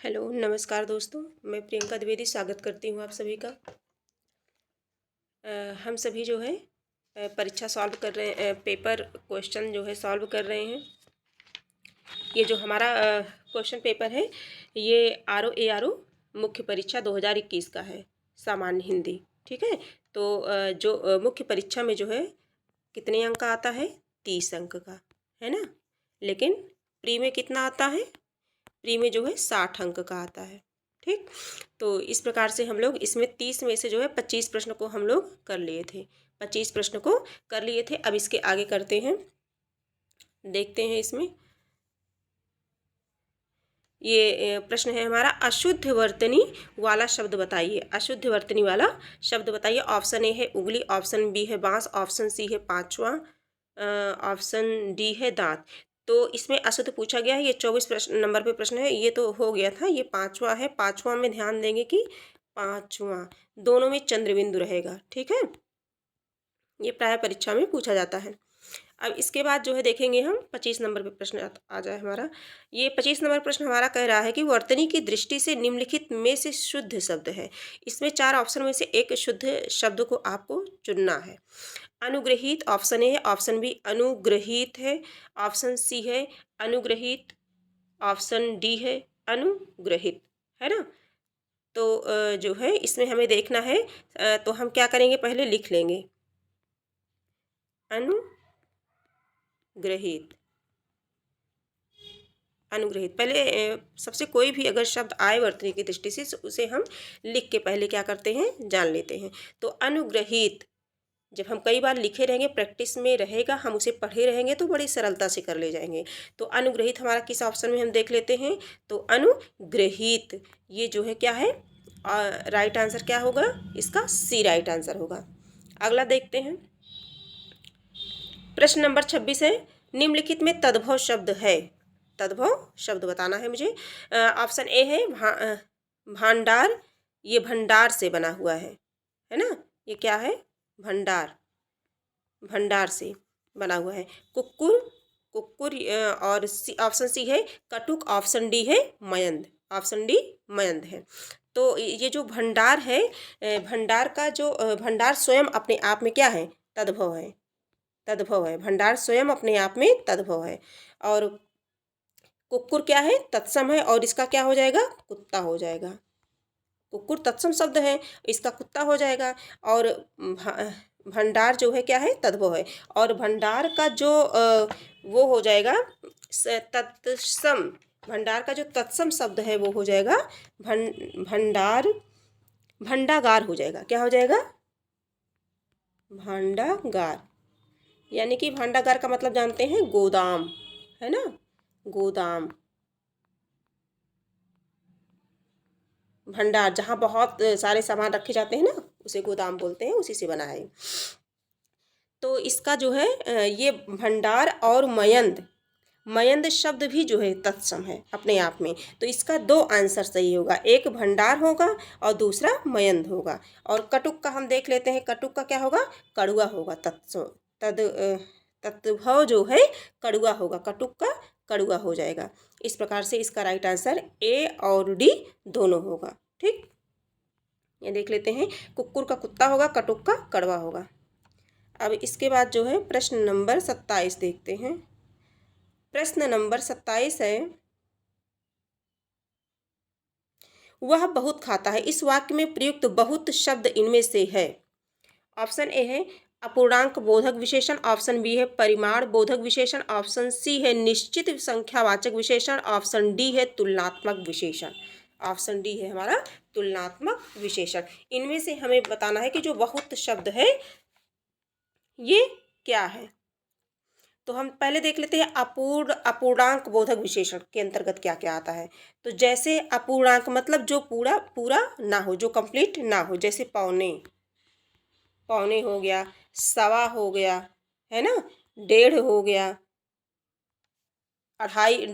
Hello नमस्कार दोस्तों, मैं प्रियंका द्विवेदी स्वागत करती हूँ आप सभी का। हम सभी जो है परीक्षा सॉल्व कर रहे हैं, पेपर क्वेश्चन जो है सॉल्व कर रहे हैं। ये जो हमारा क्वेश्चन पेपर है ये RO ARO मुख्य परीक्षा 2021 का है, सामान्य हिंदी। ठीक है, तो जो मुख्य परीक्षा में जो है कितने अंक का आता है? 30 अंक का, है ना। लेकिन प्री में कितना आता है? प्री में जो है 60 अंक का आता है। ठीक, तो इस प्रकार से हम लोग इसमें 30 में से जो है 25 प्रश्न को हम लोग कर लिए थे, 25 प्रश्न को कर लिए थे। अब इसके आगे करते हैं, देखते हैं इसमें। ये प्रश्न है हमारा, अशुद्ध वर्तनी वाला शब्द बताइए। अशुद्ध वर्तनी वाला शब्द बताइए। ऑप्शन ए है उंगली, ऑप्शन बी है बांस, ऑप्शन सी है पांचवा, ऑप्शन डी है दांत। तो इसमें अशुद्ध पूछा गया है, ये 24 प्रश्न नंबर पे प्रश्न है। ये तो हो गया था, ये पांचवा है। पांचवा में ध्यान देंगे कि पांचवा दोनों में चंद्रबिंदु रहेगा। ठीक है, ये प्राय परीक्षा में पूछा जाता है। अब इसके बाद जो है देखेंगे हम 25 नंबर पे प्रश्न आ जाए हमारा। ये 25 नंबर प्रश्न हमारा कह रहा है कि वर्तनी की दृष्टि से निम्नलिखित में से शुद्ध शब्द है। इसमें 4 ऑप्शन में से एक शुद्ध शब्द को आपको चुनना है। अनुग्रहित ऑप्शन ए है, ऑप्शन बी अनुग्रहित है, ऑप्शन सी है अनुग्रहित, ऑप्शन डी है अनुग्रहित, है ना। तो जो है इसमें हमें देखना है, तो हम क्या करेंगे, पहले लिख लेंगे अनुग्रहित। अनुग्रहित पहले सबसे कोई भी अगर शब्द आए वर्तनी की दृष्टि से उसे हम लिख के पहले क्या करते हैं, जान लेते हैं। तो अनुग्रहित जब हम कई बार लिखे रहेंगे, प्रैक्टिस में रहेगा, हम उसे पढ़े रहेंगे तो बड़ी सरलता से कर ले जाएंगे। तो अनुग्रहित हमारा किस ऑप्शन में हम देख लेते हैं, तो अनुग्रहित ये जो है क्या है, राइट आंसर क्या होगा इसका? सी राइट आंसर होगा। अगला देखते हैं, प्रश्न नंबर 26 है, निम्नलिखित में तद्भव शब्द है। तद्भव शब्द बताना है मुझे। ऑप्शन ए है भांडार, ये भंडार से बना हुआ है ना। ये क्या है? भंडार, भंडार से बना हुआ है। कुक्कुर, कुक्कुर, और ऑप्शन सी है कटुक, ऑप्शन डी है मयंद, ऑप्शन डी मयंद है। तो ये जो भंडार है, भंडार का जो भंडार स्वयं अपने आप में क्या है? तद्भव है, तद्भव है। भंडार स्वयं अपने आप में तद्भव है। और कुक्कुर क्या है? तत्सम है, और इसका क्या हो जाएगा? कुत्ता हो जाएगा। कुक्कुर तत्सम शब्द है, इसका कुत्ता हो जाएगा। और भंडार जो है क्या है? तद्भव है। और भंडार का जो वो हो जाएगा तत्सम, भंडार का जो तत्सम शब्द है वो हो जाएगा भंडार, भंडागार हो जाएगा। क्या हो जाएगा? भांडागार। यानी कि भांडागार का मतलब जानते हैं, गोदाम, है ना, गोदाम, भंडार जहाँ बहुत सारे सामान रखे जाते हैं ना, उसे गोदाम बोलते हैं, उसी से बना है। तो इसका जो है ये भंडार और मयंद, मयंद शब्द भी जो है तत्सम है अपने आप में। तो इसका 2 आंसर सही होगा, एक भंडार होगा और दूसरा मयंद होगा। और कटुक का हम देख लेते हैं, कटुक का क्या होगा? कड़ुआ होगा। तद्भव जो है कड़ुआ होगा, कटुक का कड़ुआ हो जाएगा। इस प्रकार से इसका राइट आंसर ए और डी दोनों होगा। ठीक, ये देख लेते हैं, कुक्कुर का कुत्ता होगा, कटुक का कड़वा होगा। अब इसके बाद जो है प्रश्न नंबर 27 देखते हैं। प्रश्न नंबर 27 है, वह बहुत खाता है, इस वाक्य में प्रयुक्त बहुत शब्द इनमें से है। ऑप्शन ए है अपूर्णांक बोधक विशेषण, ऑप्शन बी है परिमाण बोधक विशेषण, ऑप्शन सी है निश्चित संख्यावाचक विशेषण, ऑप्शन डी है तुलनात्मक विशेषण। ऑप्शन डी है हमारा तुलनात्मक विशेषण। इनमें से हमें बताना है कि जो बहुत शब्द है ये क्या है। तो हम पहले देख लेते हैं अपूर्णांक बोधक विशेषण के अंतर्गत क्या क्या आता है। तो जैसे अपूर्णांक मतलब जो पूरा पूरा ना हो, जो कंप्लीट ना हो, जैसे पौने, पौने हो गया, सवा हो गया, है ना, डेढ़ हो गया, अढ़ाई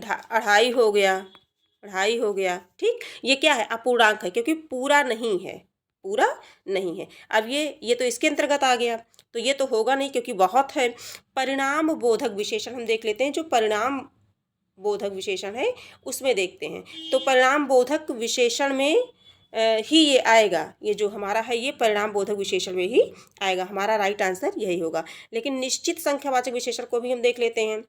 हो गया, अढ़ाई हो गया। ठीक, ये क्या है? अपूर्णांक है, क्योंकि पूरा नहीं है, पूरा नहीं है। अब ये तो इसके अंतर्गत आ गया, तो ये तो होगा नहीं क्योंकि बहुत है। परिणाम बोधक विशेषण हम देख लेते हैं। जो परिणाम बोधक विशेषण है उसमें देखते हैं। तो परिणाम बोधक विशेषण में ही ये आएगा, ये जो हमारा है ये परिणाम बोधक विशेषण में ही आएगा, हमारा राइट आंसर यही होगा। लेकिन निश्चित संख्यावाचक विशेषण को भी हम देख लेते हैं।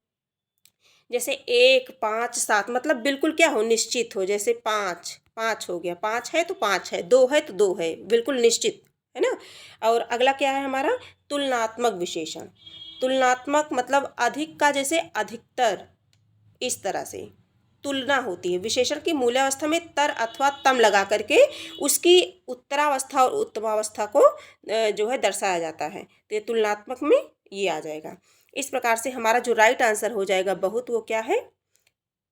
जैसे 1, 5, 7 मतलब बिल्कुल क्या हो, निश्चित हो। जैसे 5 5 हो गया, 5 है तो 5 है, 2 है तो 2 है, बिल्कुल निश्चित है ना। और अगला क्या है हमारा, तुलनात्मक विशेषण। तुलनात्मक मतलब अधिक का जैसे अधिकतर, इस तरह से तुलना होती है। विशेषण की मूल्यावस्था में तर अथवा तम लगा करके उसकी उत्तरावस्था और उत्तमावस्था को जो है दर्शाया जाता है। तो ये तुलनात्मक में ये आ जाएगा। इस प्रकार से हमारा जो राइट आंसर हो जाएगा बहुत, वो क्या है,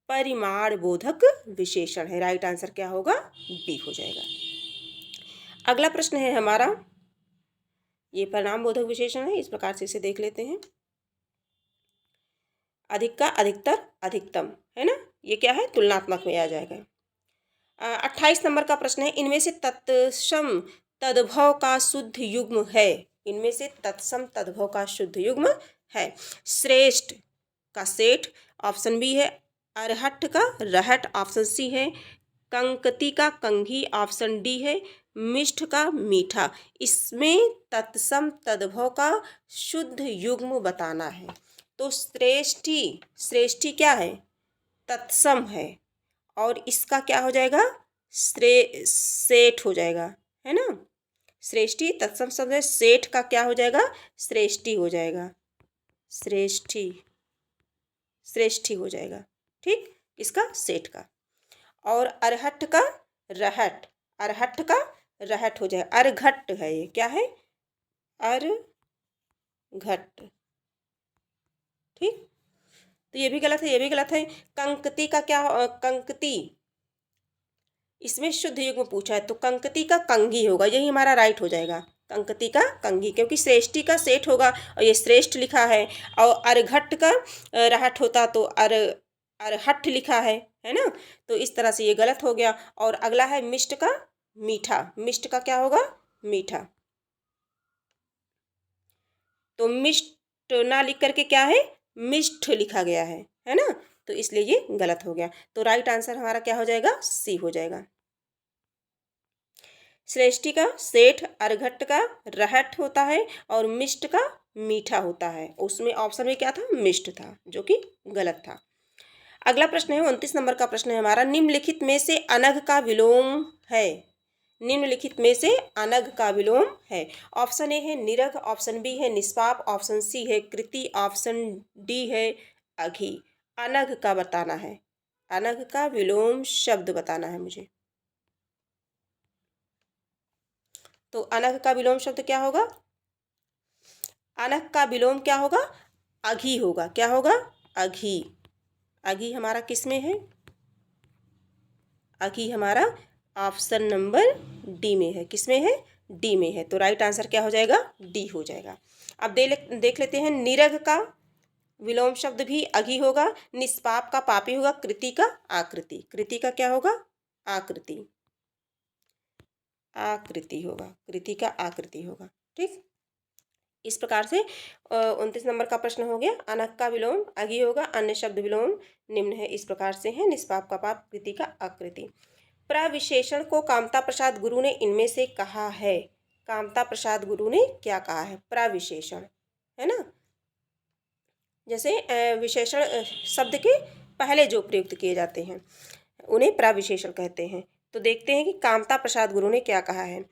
परिमाण बोधक विशेषण है। राइट आंसर क्या होगा, बी हो जाएगा। अगला प्रश्न है हमारा, ये परिणाम बोधक विशेषण है, इस प्रकार से इसे देख लेते हैं। अधिक का अधिकतर अधिकतम है ना, ये क्या है, तुलनात्मक में आ जाएगा। 28 नंबर का प्रश्न है, इनमें से तत्सम तद्भव का शुद्ध युग्म है। इनमें से तत्सम तद्भव का शुद्ध युग्म है। श्रेष्ठ का सेठ ऑप्शन बी है, अरहठ का रहट ऑप्शन सी है, कंकती का कंघी ऑप्शन डी है, मिष्ठ का मीठा। इसमें तत्सम तद्भव का शुद्ध युग्म बताना है। तो श्रेष्ठी, श्रेष्ठी क्या है, तत्सम है, और इसका क्या हो जाएगा, सेठ हो जाएगा, है ना। श्रेष्ठी तत्सम शब्द है, सेठ का क्या हो जाएगा, श्रेष्ठी हो जाएगा, श्रेष्ठी, श्रेष्ठी हो जाएगा, ठीक, इसका सेठ का। और अरहट का रहट, अरहट का रहट हो जाएगा, अरघट है, ये क्या है, अरघट, ठीक। तो ये भी गलत है, ये भी गलत है। कंकती का क्या, कंकती, इसमें शुद्ध युग्म पूछा है तो कंकती का कंघी होगा, यही हमारा राइट हो जाएगा, कंकती का कंघी, क्योंकि श्रेष्ठी का सेठ होगा और ये श्रेष्ठ लिखा है। और अरघट का रहट होता तो अरहठ लिखा है ना। तो इस तरह से ये गलत हो गया। और अगला है मिष्ट का मीठा, मिष्ट का क्या होगा, मीठा। तो मिष्ट ना लिख करके क्या है, मिष्ठ लिखा गया है ना। तो इसलिए ये गलत हो गया। तो राइट आंसर हमारा क्या हो जाएगा, सी हो जाएगा। श्रेष्ठी का सेठ, अरघट का रहट होता है और मिष्ट का मीठा होता है। उसमें ऑप्शन में क्या था, मिष्ट था, जो कि गलत था। अगला प्रश्न है 29 नंबर का प्रश्न है हमारा, निम्नलिखित में से अनघ का विलोम है। निम्नलिखित में से अनघ का विलोम है। ऑप्शन ए है निरघ, ऑप्शन बी है निष्पाप, ऑप्शन सी है कृति, ऑप्शन डी है अघी। अनघ का बताना है, अनघ का विलोम शब्द बताना है मुझे। तो अनघ का विलोम शब्द क्या होगा, अनघ का विलोम क्या होगा, अघी होगा। क्या होगा, अघी। अघी हमारा किस में है, अघी हमारा ऑप्शन नंबर डी में है। किस में है, डी में है। तो राइट आंसर क्या हो जाएगा, डी हो जाएगा। अब देख लेते हैं, निरघ का विलोम शब्द भी अघी होगा, निष्पाप का पापी होगा, कृति का आकृति। कृति का क्या होगा, आकृति, आकृति होगा, कृति का आकृति होगा, ठीक। इस प्रकार से 29 नंबर का प्रश्न हो गया। अनक का विलोम अघी होगा, अन्य शब्द विलोम निम्न है, इस प्रकार से है, निष्पाप का पाप, कृति का आकृति। प्रविशेषण को कामता प्रसाद गुरु ने इनमें से कहा है। कामता प्रसाद गुरु ने क्या कहा है, प्रविशेषण, है ना। जैसे विशेषण शब्द के पहले जो प्रयुक्त किए जाते हैं उन्हें प्रविशेषण कहते हैं। तो देखते हैं कि कामता प्रसाद गुरु ने क्या कहा है।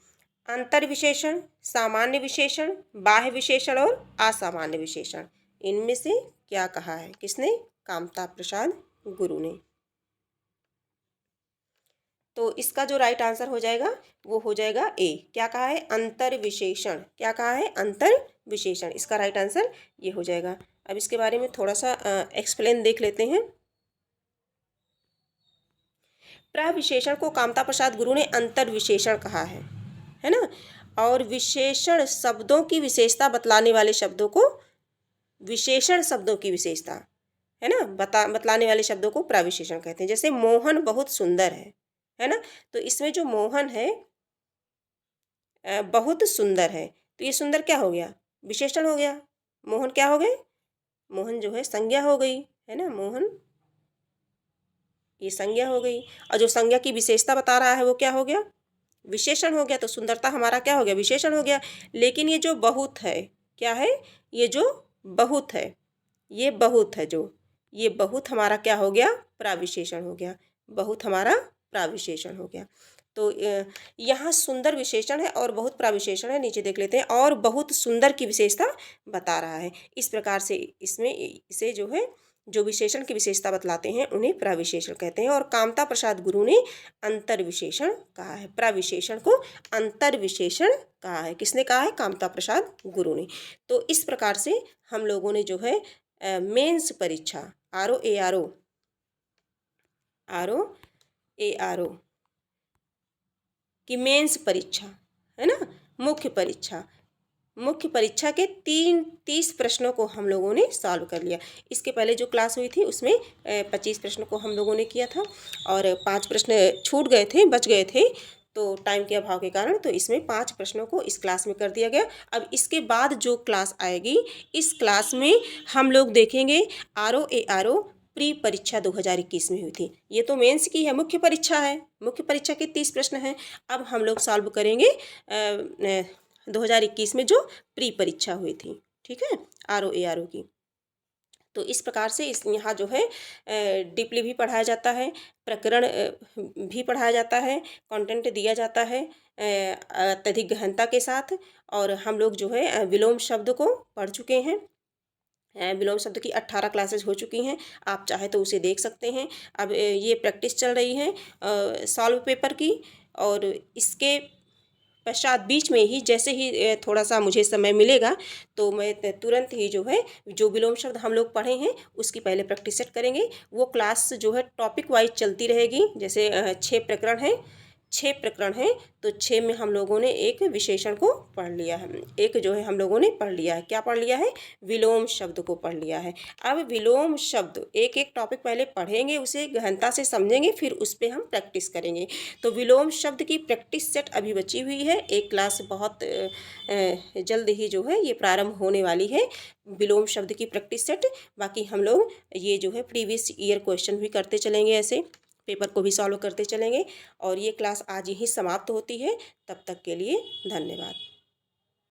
अंतर विशेषण, सामान्य विशेषण, बाह्य विशेषण और असामान्य विशेषण, इनमें से क्या कहा है, किसने, कामता प्रसाद गुरु ने। तो इसका जो राइट आंसर हो जाएगा वो हो जाएगा ए। क्या कहा है, अंतर विशेषण। क्या कहा है, अंतर विशेषण। इसका राइट आंसर ये हो जाएगा। अब इसके बारे में थोड़ा सा एक्सप्लेन देख लेते हैं। प्रविशेषण को कामता प्रसाद गुरु ने अंतर विशेषण कहा है ना। और विशेषण शब्दों की विशेषता बतलाने वाले शब्दों को, विशेषण शब्दों की विशेषता है ना, बतलाने वाले शब्दों को प्रविशेषण कहते हैं। जैसे मोहन बहुत सुंदर है ना। तो इसमें जो मोहन है बहुत सुंदर है, तो ये सुंदर क्या हो गया, विशेषण हो गया। मोहन क्या हो गए, मोहन जो है संज्ञा हो गई, है ना। मोहन ये संज्ञा हो गई। और जो संज्ञा की विशेषता बता रहा है वो क्या हो गया? विशेषण हो गया। तो सुंदरता हमारा क्या हो गया? विशेषण हो गया। लेकिन ये जो बहुत है, क्या है? ये जो बहुत है, ये बहुत है जो, ये बहुत हमारा क्या हो गया? प्राविशेषण हो गया। बहुत हमारा प्राविशेषण हो गया। तो यहाँ सुंदर विशेषण है और बहुत प्राविशेषण है। नीचे देख लेते हैं। और बहुत सुंदर की विशेषता बता रहा है। इस प्रकार से इसमें इसे जो है, जो विशेषण की विशेषता बतलाते हैं उन्हें प्राविशेषण कहते हैं। और कामता प्रसाद गुरु ने अंतर विशेषण कहा है। प्राविशेषण को अंतर विशेषण कहा है। किसने कहा है? कामता प्रसाद गुरु ने। तो इस प्रकार से हम लोगों ने जो है मेंस परीक्षा RO की मेंस परीक्षा, है ना, मुख्य परीक्षा के 30 प्रश्नों को हम लोगों ने सॉल्व कर लिया। इसके पहले जो क्लास हुई थी उसमें 25 प्रश्नों को हम लोगों ने किया था और 5 प्रश्न छूट गए थे, बच गए थे, तो टाइम के अभाव के कारण तो इसमें 5 प्रश्नों को इस क्लास में कर दिया गया। अब इसके बाद जो क्लास आएगी, इस क्लास में हम लोग देखेंगे RO प्री परीक्षा 2021 में हुई थी। ये तो मेंस की है, मुख्य परीक्षा है, मुख्य परीक्षा के 30 प्रश्न हैं। अब हम लोग सॉल्व करेंगे 2021 में जो प्री परीक्षा हुई थी, ठीक है, RO की। तो इस प्रकार से इस यहाँ जो है डीपली भी पढ़ाया जाता है, प्रकरण भी पढ़ाया जाता है, कंटेंट दिया जाता है अत्यधिक गहनता के साथ। और हम लोग जो है विलोम शब्द को पढ़ चुके हैं। विलोम शब्द की 18 क्लासेस हो चुकी हैं। आप चाहे तो उसे देख सकते हैं। अब ये प्रैक्टिस चल रही है सॉल्व पेपर की। और इसके पश्चात बीच में ही जैसे ही थोड़ा सा मुझे समय मिलेगा तो मैं तुरंत ही जो है, जो विलोम शब्द हम लोग पढ़े हैं उसकी पहले प्रैक्टिस सेट करेंगे। वो क्लास जो है टॉपिक वाइज चलती रहेगी। जैसे 6 प्रकरण हैं, तो 6 में हम लोगों ने एक विशेषण को पढ़ लिया है, एक जो है हम लोगों ने पढ़ लिया है। क्या पढ़ लिया है? विलोम शब्द को पढ़ लिया है। अब विलोम शब्द एक एक टॉपिक पहले पढ़ेंगे, उसे गहनता से समझेंगे, फिर उस पर हम प्रैक्टिस करेंगे। तो विलोम शब्द की प्रैक्टिस सेट अभी बची हुई है। एक क्लास बहुत जल्द ही जो है ये प्रारंभ होने वाली है, विलोम शब्द की प्रैक्टिस सेट। बाकी हम लोग ये जो है प्रीवियस ईयर क्वेश्चन भी करते चलेंगे, ऐसे पेपर को भी सॉल्व करते चलेंगे। और ये क्लास आज यहीं समाप्त होती है। तब तक के लिए धन्यवाद।